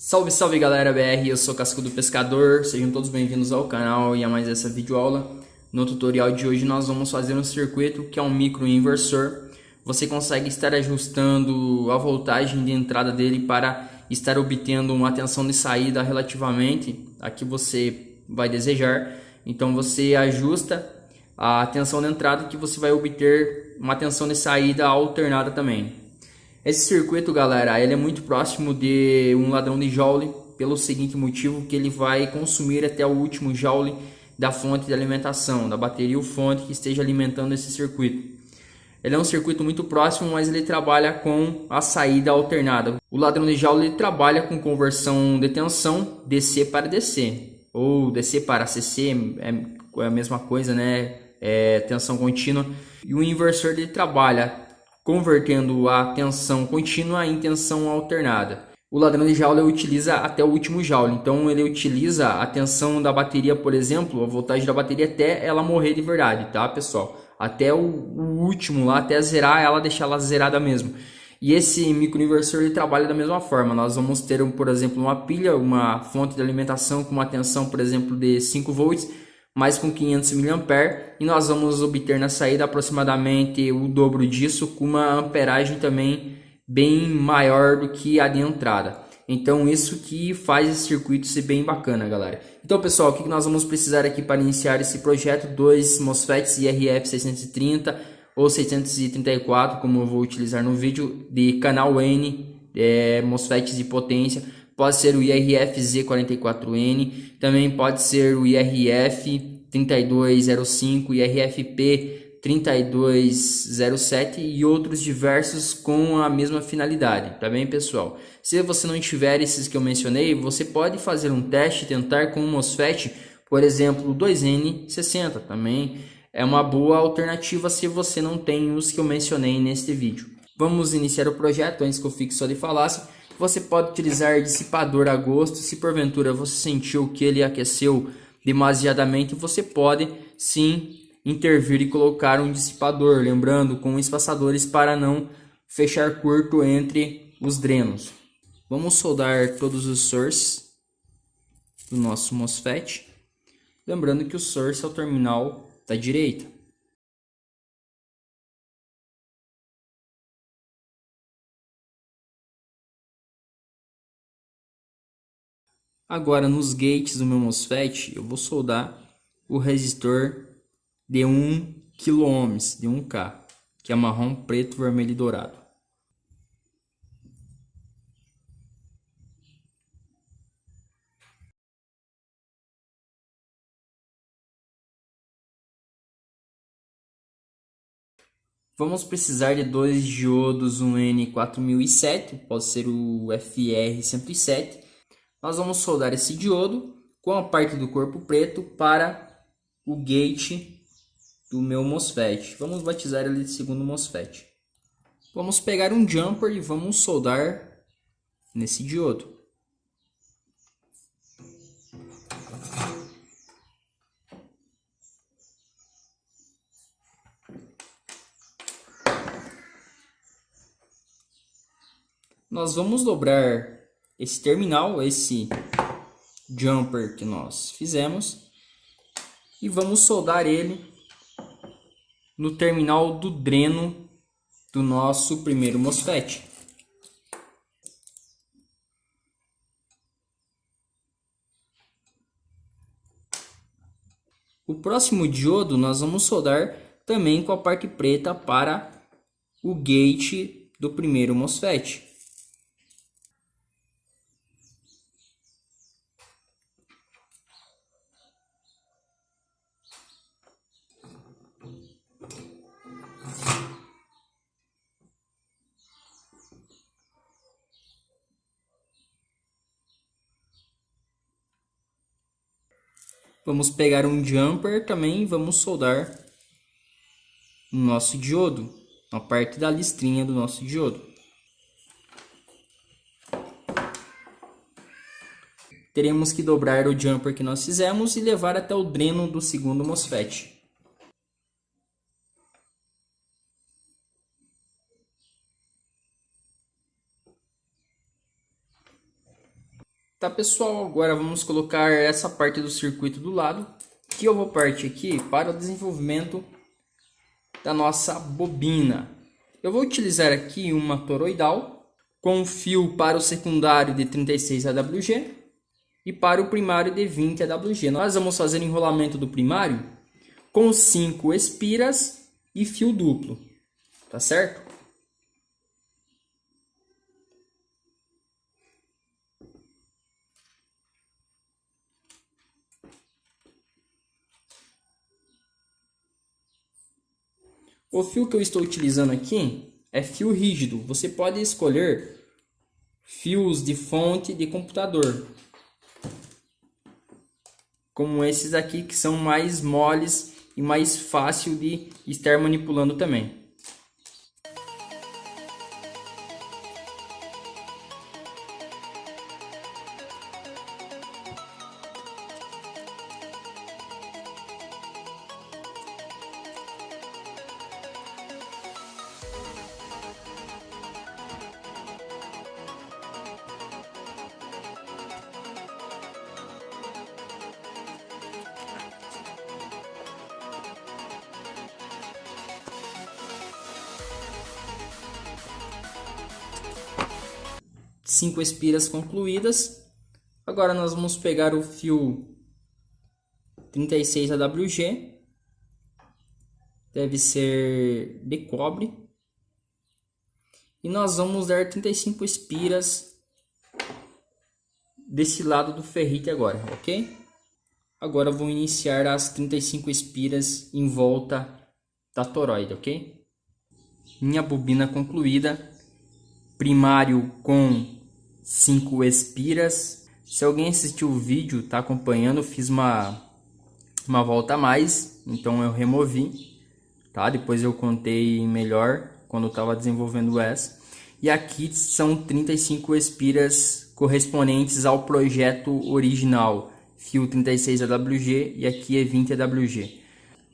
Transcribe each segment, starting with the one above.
Salve, salve galera BR, eu sou Cascudo Pescador, sejam todos bem-vindos ao canal e a mais essa videoaula. No tutorial de hoje nós vamos fazer um circuito que é um micro inversor. Você consegue estar ajustando a voltagem de entrada dele para estar obtendo uma tensão de saída relativamente a que você vai desejar. Então você ajusta a tensão de entrada que você vai obter uma tensão de saída alternada também. Esse circuito, galera, ele é muito próximo de um ladrão de Joule, pelo seguinte motivo, que ele vai consumir até o último Joule da fonte de alimentação, da bateria ou fonte que esteja alimentando esse circuito. Ele é um circuito muito próximo, mas ele trabalha com a saída alternada. O ladrão de Joule ele trabalha com conversão de tensão DC para DC, ou DC para CC, é a mesma coisa, né? É tensão contínua. E o inversor ele trabalha convertendo a tensão contínua em tensão alternada. O ladrão de Joule utiliza até o último Joule, então ele utiliza a tensão da bateria, por exemplo, a voltagem da bateria até ela morrer de verdade, tá, pessoal? Até o último lá, até zerar ela, deixar ela zerada mesmo. E esse microinversor ele trabalha da mesma forma. Nós vamos ter, por exemplo, uma pilha, uma fonte de alimentação com uma tensão, por exemplo, de 5 volts, mais com 500 mA, e nós vamos obter na saída aproximadamente o dobro disso, com uma amperagem também bem maior do que a de entrada. Então isso que faz esse circuito ser bem bacana, galera. Então pessoal, o que nós vamos precisar aqui para iniciar esse projeto? Dois MOSFETs IRF 630 ou 634, como eu vou utilizar no vídeo, de canal N, MOSFETs de potência. Pode ser o IRF Z44N, também pode ser o IRF 3205, IRFP 3207 e outros diversos com a mesma finalidade, tá bem, pessoal? Se você não tiver esses que eu mencionei, você pode fazer um teste, tentar com um MOSFET, por exemplo, 2N60, também é uma boa alternativa se você não tem os que eu mencionei neste vídeo. Vamos iniciar o projeto. Antes que eu fique só de falácia, você pode utilizar dissipador a gosto. Se porventura você sentiu que ele aqueceu demasiadamente, você pode sim intervir e colocar um dissipador, lembrando, com espaçadores para não fechar curto entre os drenos. Vamos soldar todos os sources do nosso MOSFET, lembrando que o source é o terminal da direita. Agora nos gates do meu MOSFET eu vou soldar o resistor de 1 kΩ, de 1K, que é marrom, preto, vermelho e dourado. Vamos precisar de dois diodos, um N4007, pode ser o FR107. Nós vamos soldar esse diodo com a parte do corpo preto para o gate do meu MOSFET. Vamos batizar ele de segundo MOSFET. Vamos pegar um jumper e vamos soldar nesse diodo. Nós vamos dobrar esse terminal, esse jumper que nós fizemos, e vamos soldar ele no terminal do dreno do nosso primeiro MOSFET. O próximo diodo nós vamos soldar também com a parte preta para o gate do primeiro MOSFET. Vamos pegar um jumper também e vamos soldar no nosso diodo, na parte da listrinha do nosso diodo. Teremos que dobrar o jumper que nós fizemos e levar até o dreno do segundo MOSFET. Tá, pessoal, agora vamos colocar essa parte do circuito do lado, que eu vou partir aqui para o desenvolvimento da nossa bobina. Eu vou utilizar aqui uma toroidal com fio para o secundário de 36 AWG e para o primário de 20 AWG. Nós vamos fazer enrolamento do primário com 5 espiras e fio duplo, tá certo? O fio que eu estou utilizando aqui é fio rígido. Você pode escolher fios de fonte de computador, como esses aqui, que são mais moles e mais fácil de estar manipulando também. Cinco espiras concluídas. Agora nós vamos pegar o fio 36 AWG, deve ser de cobre, e nós vamos dar 35 espiras desse lado do ferrite agora, ok? Agora vou iniciar as 35 espiras em volta da toroide, ok? Minha bobina concluída, primário com 5 espiras. Se alguém assistiu o vídeo, tá acompanhando, eu fiz uma volta a mais, então eu removi, tá? Depois eu contei melhor quando eu estava desenvolvendo essa. E aqui são 35 espiras correspondentes ao projeto original, fio 36 AWG, e aqui é 20 AWG.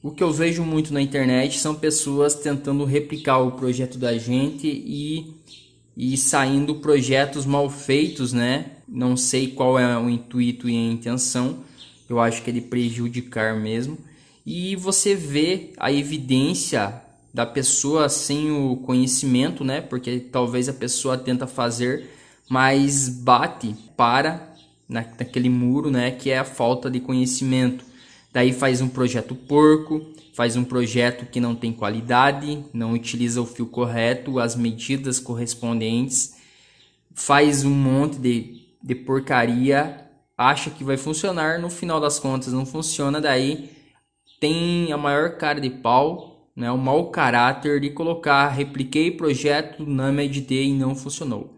O que eu vejo muito na internet são pessoas tentando replicar o projeto da gente e saindo projetos mal feitos, né? Não sei qual é o intuito e a intenção. Eu acho que é de prejudicar mesmo. E você vê a evidência da pessoa sem o conhecimento, né? Porque talvez a pessoa tenta fazer, mas bate naquele muro, né? Que é a falta de conhecimento. Daí faz um projeto porco, faz um projeto que não tem qualidade, não utiliza o fio correto, as medidas correspondentes, faz um monte de porcaria, acha que vai funcionar, no final das contas não funciona, daí tem a maior cara de pau, né, o mau caráter de colocar repliquei projeto na MedD e não funcionou.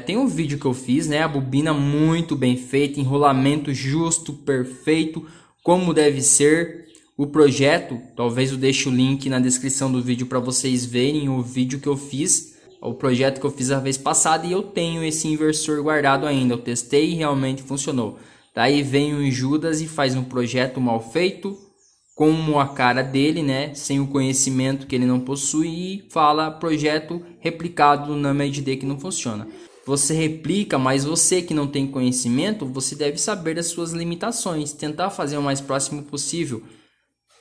Tem um vídeo que eu fiz, né, a bobina muito bem feita, enrolamento justo, perfeito, como deve ser. O projeto, talvez eu deixe o link na descrição do vídeo para vocês verem o vídeo que eu fiz, o projeto que eu fiz a vez passada, e eu tenho esse inversor guardado ainda, eu testei e realmente funcionou. Daí vem o Judas e faz um projeto mal feito, como a cara dele, né, sem o conhecimento que ele não possui, e fala projeto replicado na MedD que não funciona. Você replica, mas você que não tem conhecimento, você deve saber das suas limitações, tentar fazer o mais próximo possível.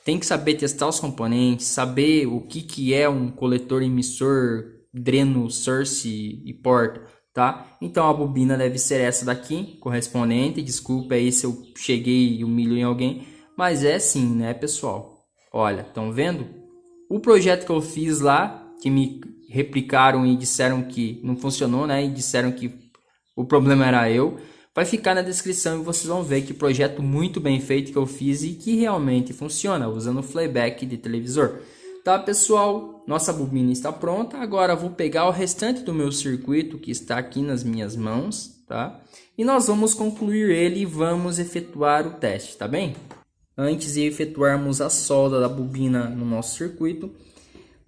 Tem que saber testar os componentes, saber o que é um coletor emissor, dreno, source e porta, tá? Então a bobina deve ser essa daqui, correspondente. Desculpa aí se eu cheguei e humilho em alguém, mas é sim, né, pessoal? Olha, estão vendo? O projeto que eu fiz lá, que me replicaram e disseram que não funcionou, né? E disseram que o problema era eu. Vai ficar na descrição e vocês vão ver que projeto muito bem feito que eu fiz e que realmente funciona usando playback de televisor. Tá, pessoal? Nossa bobina está pronta. Agora vou pegar o restante do meu circuito que está aqui nas minhas mãos, tá? E nós vamos concluir ele e vamos efetuar o teste, tá bem? Antes de efetuarmos a solda da bobina no nosso circuito,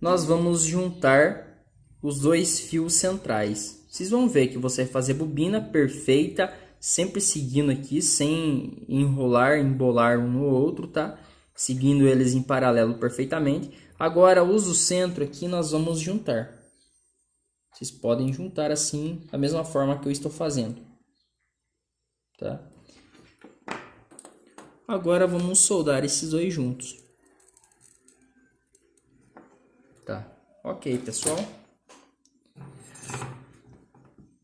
nós vamos juntar os dois fios centrais. Vocês vão ver que você vai fazer bobina perfeita, sempre seguindo aqui, sem enrolar, embolar um no outro, tá? Seguindo eles em paralelo perfeitamente. Agora, uso o centro aqui, nós vamos juntar. Vocês podem juntar assim, da mesma forma que eu estou fazendo. tá? Agora vamos soldar esses dois juntos. Tá, ok, pessoal.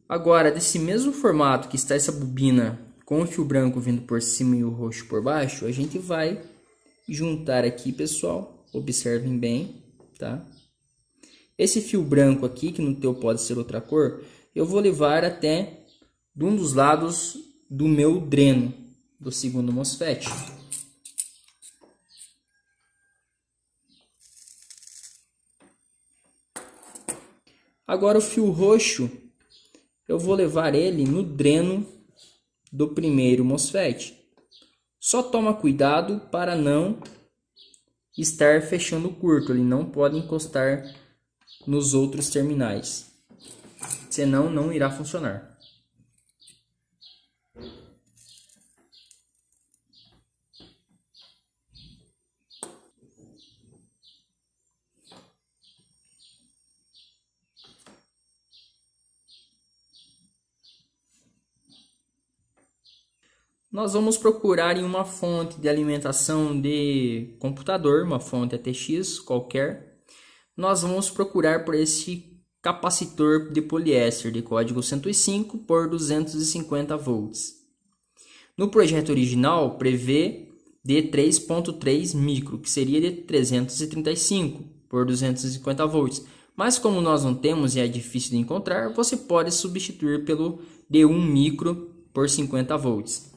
Agora, desse mesmo formato que está essa bobina com o fio branco vindo por cima e o roxo por baixo, a gente vai juntar aqui, pessoal. Observem bem, tá? Esse fio branco aqui, que no teu pode ser outra cor, eu vou levar até um dos lados do meu dreno do segundo MOSFET. Agora o fio roxo, eu vou levar ele no dreno do primeiro MOSFET. Só toma cuidado para não estar fechando curto, ele não pode encostar nos outros terminais, senão não irá funcionar. Nós vamos procurar em uma fonte de alimentação de computador, uma fonte ATX qualquer. Nós vamos procurar por esse capacitor de poliéster de código 105 por 250 volts. No projeto original prevê de 3.3 micro, que seria de 335 por 250 volts. Mas como nós não temos e é difícil de encontrar, você pode substituir pelo de 1 micro por 50 volts.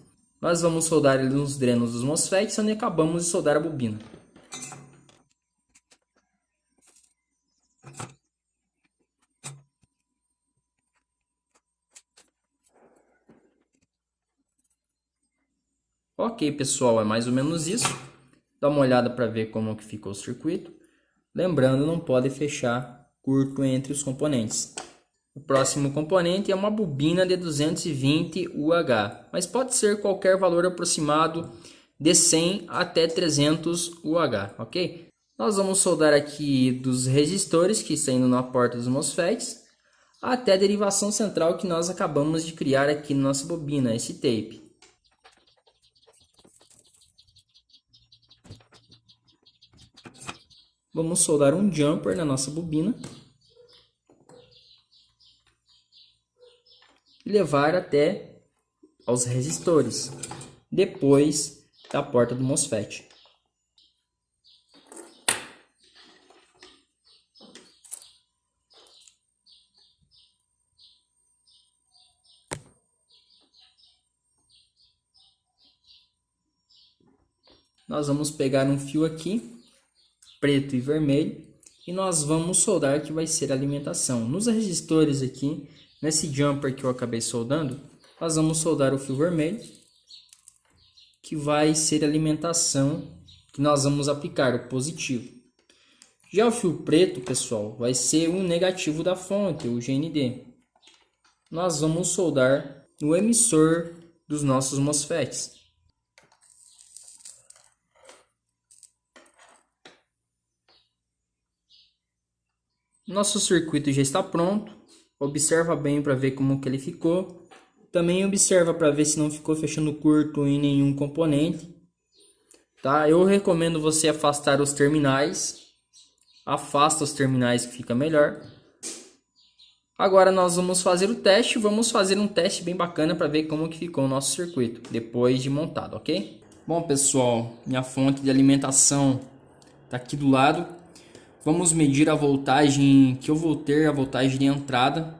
Nós vamos soldar ele nos drenos dos MOSFETs onde acabamos de soldar a bobina. Ok, pessoal, é mais ou menos isso. Dá uma olhada para ver como que ficou o circuito. Lembrando, não pode fechar curto entre os componentes. O próximo componente é uma bobina de 220 UH, mas pode ser qualquer valor aproximado de 100 até 300 UH, ok? Nós vamos soldar aqui dos resistores que estão indo na porta dos MOSFETs até a derivação central que nós acabamos de criar aqui na nossa bobina, esse tape. Vamos soldar um jumper na nossa bobina e levar até aos resistores, depois da porta do MOSFET. Nós vamos pegar um fio aqui, preto e vermelho, e nós vamos soldar que vai ser a alimentação. Nos resistores aqui, nesse jumper que eu acabei soldando, nós vamos soldar o fio vermelho, que vai ser a alimentação que nós vamos aplicar, o positivo. Já o fio preto, pessoal, vai ser o negativo da fonte, o GND. Nós vamos soldar no emissor dos nossos MOSFETs. Nosso circuito já está pronto. Observa bem para ver como que ele ficou. Também observa para ver se não ficou fechando curto em nenhum componente. Tá? Eu recomendo você afastar os terminais. Afasta os terminais que fica melhor. Agora nós vamos fazer o teste. Vamos fazer um teste bem bacana para ver como que ficou o nosso circuito depois de montado, ok? Bom, pessoal, minha fonte de alimentação está aqui do lado. Vamos medir a voltagem que eu vou ter, a voltagem de entrada,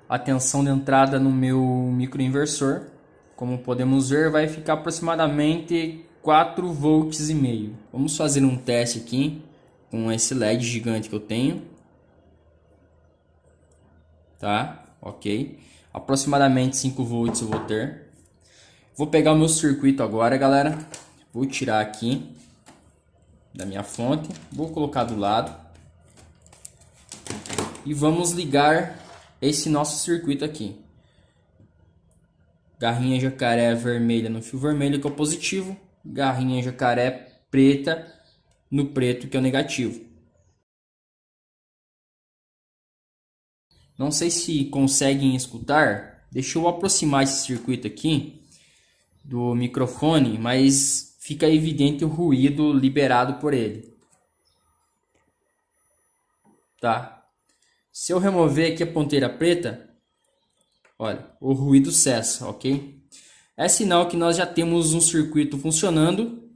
a tensão de entrada no meu microinversor. Como podemos ver, vai ficar aproximadamente 4 volts e meio. Vamos fazer um teste aqui com esse LED gigante que eu tenho. Tá? Ok. Aproximadamente 5 volts eu vou ter. Vou pegar o meu circuito agora, galera. Vou tirar aqui da minha fonte, vou colocar do lado e vamos ligar esse nosso circuito aqui. Garrinha jacaré vermelha no fio vermelho, que é o positivo, garrinha jacaré preta no preto, que é o negativo. Não sei se conseguem escutar, Deixa eu aproximar esse circuito aqui do microfone, mas fica evidente o ruído liberado por ele. Tá? Se eu remover aqui a ponteira preta, olha, o ruído cessa, ok? É sinal que nós já temos um circuito funcionando,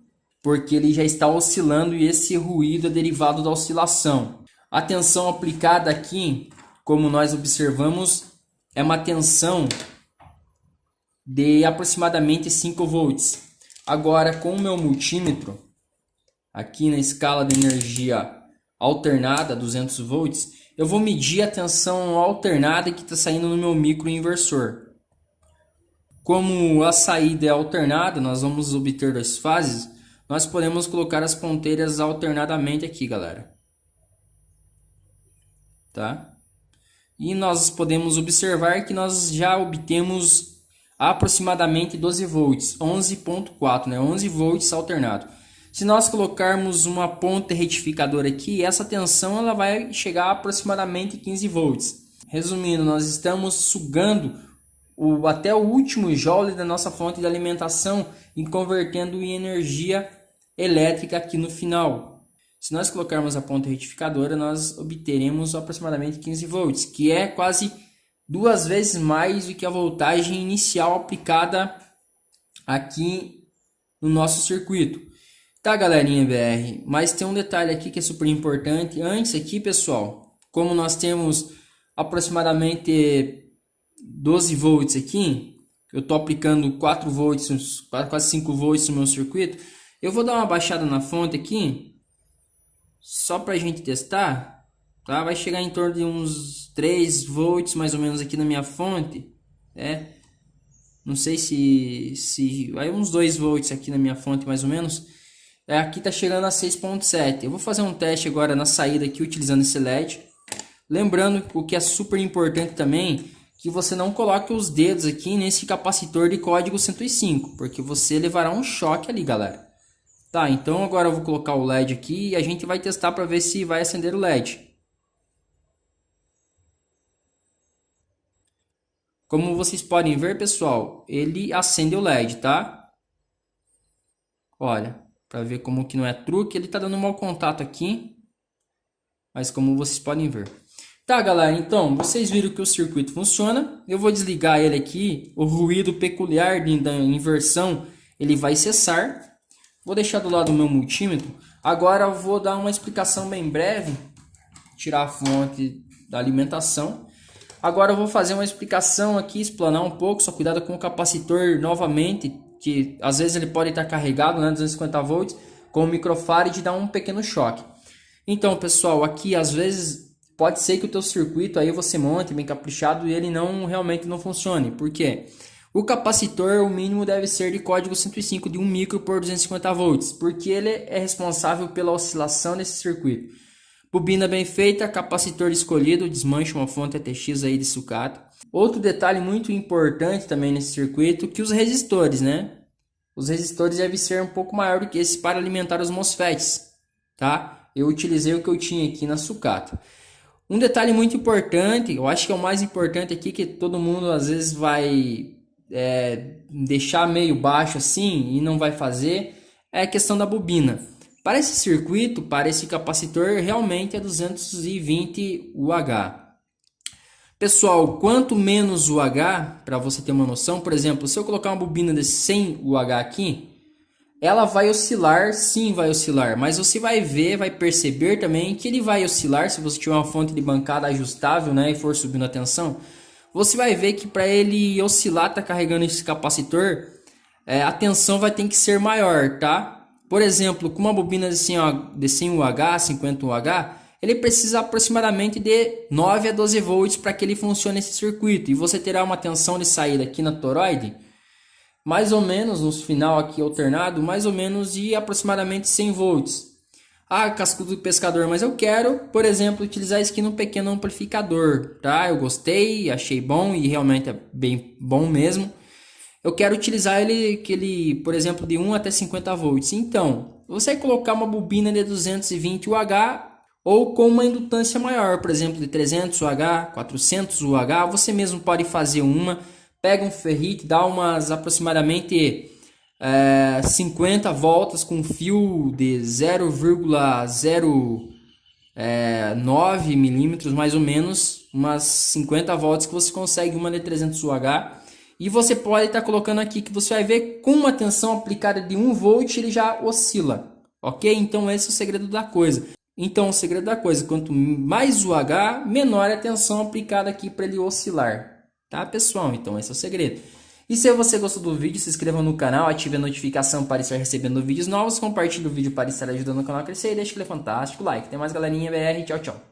porque ele já está oscilando e esse ruído é derivado da oscilação. A tensão aplicada aqui, como nós observamos, é uma tensão de aproximadamente 5 volts. Agora, com o meu multímetro, aqui na escala de energia alternada, 200 volts, eu vou medir a tensão alternada que está saindo no meu microinversor. Como a saída é alternada, nós vamos obter 2 fases, nós podemos colocar as ponteiras alternadamente aqui, galera. Tá? E nós podemos observar que nós já obtemos aproximadamente 12 volts, 11.4, né? 11 volts alternado. Se nós colocarmos uma ponta retificadora aqui, essa tensão ela vai chegar a aproximadamente 15 volts. Resumindo, nós estamos sugando até o último joule da nossa fonte de alimentação e convertendo em energia elétrica aqui no final. Se nós colocarmos a ponta retificadora, nós obteremos aproximadamente 15 volts, que é quase 2 vezes mais do que a voltagem inicial aplicada aqui no nosso circuito. Tá, galerinha BR, mas tem um detalhe aqui que é super importante. Antes aqui, pessoal, como nós temos aproximadamente 12 volts aqui, eu estou aplicando 4 volts, quase 5 volts no meu circuito, eu vou dar uma baixada na fonte aqui, só para a gente testar, tá? Vai chegar em torno de uns 3 volts mais ou menos aqui na minha fonte, né? Não sei se vai uns 2 volts aqui na minha fonte mais ou menos. Aqui tá chegando a 6.7. Eu vou fazer um teste agora na saída aqui utilizando esse LED. Lembrando o que é super importante também, que você não coloque os dedos aqui nesse capacitor de código 105, porque você levará um choque ali, galera. Tá, então agora eu vou colocar o LED aqui e a gente vai testar para ver se vai acender o LED. Como vocês podem ver, pessoal, ele acende o LED, tá? Olha, para ver como que não é truque, ele tá dando um mau contato aqui, mas como vocês podem ver. Tá, galera, então, vocês viram que o circuito funciona. Eu vou desligar ele aqui, o ruído peculiar da inversão, ele vai cessar. Vou deixar do lado do meu multímetro. Agora eu vou dar uma explicação bem breve, tirar a fonte da alimentação. Agora eu vou fazer uma explicação aqui, explanar um pouco, só cuidado com o capacitor novamente, que às vezes ele pode estar carregado, né, 250 volts, com o microfarad dá um pequeno choque. Então, pessoal, aqui às vezes pode ser que o teu circuito aí você monte bem caprichado e ele realmente não funcione. Por quê? O capacitor, o mínimo deve ser de código 105 de 1 micro por 250 volts, porque ele é responsável pela oscilação desse circuito. Bobina bem feita, capacitor escolhido, desmancha uma fonte ATX aí de sucata. Outro detalhe muito importante também nesse circuito, que os resistores, né? Os resistores devem ser um pouco maior do que esse para alimentar os MOSFETs, tá? Eu utilizei o que eu tinha aqui na sucata. Um detalhe muito importante, eu acho que é o mais importante aqui, que todo mundo às vezes vai deixar meio baixo assim e não vai fazer, é a questão da bobina. Para esse circuito, para esse capacitor, realmente é 220 UH. Pessoal, quanto menos UH, para você ter uma noção, por exemplo, se eu colocar uma bobina de 100 UH aqui, ela vai oscilar, sim vai oscilar, mas você vai ver, vai perceber também que ele vai oscilar, se você tiver uma fonte de bancada ajustável, né, e for subindo a tensão, você vai ver que para ele oscilar, tá carregando esse capacitor, a tensão vai ter que ser maior, tá? Por exemplo, com uma bobina de 100 UH, 50 UH, ele precisa aproximadamente de 9 a 12 volts para que ele funcione esse circuito. E você terá uma tensão de saída aqui na toroide, mais ou menos, no final aqui alternado, mais ou menos de aproximadamente 100 volts. Ah, cascudo do pescador, mas eu quero, por exemplo, utilizar isso aqui num pequeno amplificador, tá? Eu gostei, achei bom e realmente é bem bom mesmo. Eu quero utilizar ele, por exemplo, de 1 até 50 volts. Então, você vai colocar uma bobina de 220 UH ou com uma indutância maior, por exemplo, de 300 UH, 400 UH. Você mesmo pode fazer uma pega um ferrite, dá umas aproximadamente 50 voltas com fio de 0,09 milímetros, mais ou menos, umas 50 voltas que você consegue uma de 300 UH. E você pode estar colocando aqui que você vai ver com uma tensão aplicada de 1 volt ele já oscila, ok? Então esse é o segredo da coisa. Então o segredo da coisa, quanto mais UH, menor a tensão aplicada aqui para ele oscilar, tá pessoal? Então esse é o segredo. E se você gostou do vídeo, se inscreva no canal, ative a notificação para estar recebendo vídeos novos, compartilhe o vídeo para estar ajudando o canal a crescer e deixe aquele fantástico like. Tem mais galerinha BR, tchau, tchau.